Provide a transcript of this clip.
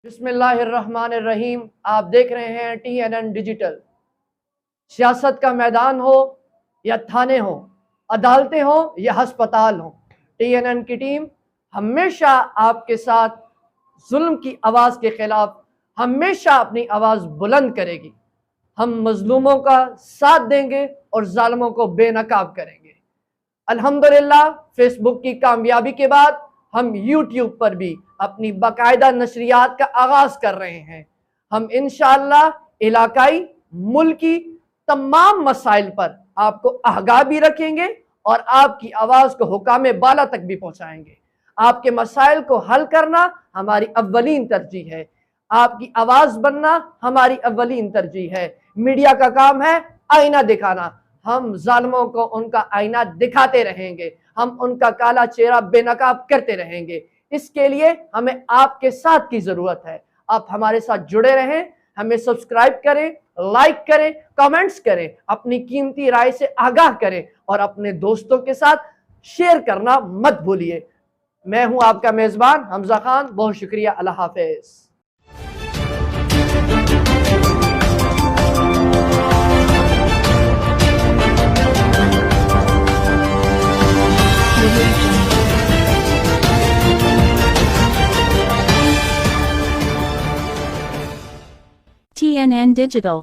बिस्मिल्लाहिर्रहमानिर्रहीम। आप देख रहे हैं TNN डिजिटल। सियासत का मैदान हो या थाने हो, अदालतें हो या हस्पताल हो, TNN की टीम हमेशा आपके साथ जुल्म की आवाज़ के खिलाफ हमेशा अपनी आवाज़ बुलंद करेगी। हम मजलूमों का साथ देंगे और जालिमों को बेनकाब करेंगे। अल्हम्दुलिल्लाह, फेसबुक की कामयाबी के बाद हम यूट्यूब पर भी अपनी बाकायदा नशरियात का आगाज कर रहे हैं। हम इंशाअल्लाह इलाकाई, मुल्की तमाम मसाइल पर आपको आगाह भी रखेंगे और आपकी आवाज को हुकामे बाला तक भी पहुंचाएंगे। आपके मसाइल को हल करना हमारी अव्वलीन तरजीह है। आपकी आवाज बनना हमारी अव्वलीन तरजीह है। मीडिया का काम है आईना दिखाना। हम जालिमों को उनका आईना दिखाते रहेंगे, हम उनका काला चेहरा बेनकाब करते रहेंगे। इसके लिए हमें आपके साथ की जरूरत है। आप हमारे साथ जुड़े रहें, हमें सब्सक्राइब करें, लाइक करें, कमेंट्स करें, अपनी कीमती राय से आगाह करें और अपने दोस्तों के साथ शेयर करना मत भूलिए। मैं हूं आपका मेजबान हमजा खान। बहुत शुक्रिया। अल्लाह हाफिज। TNN Digital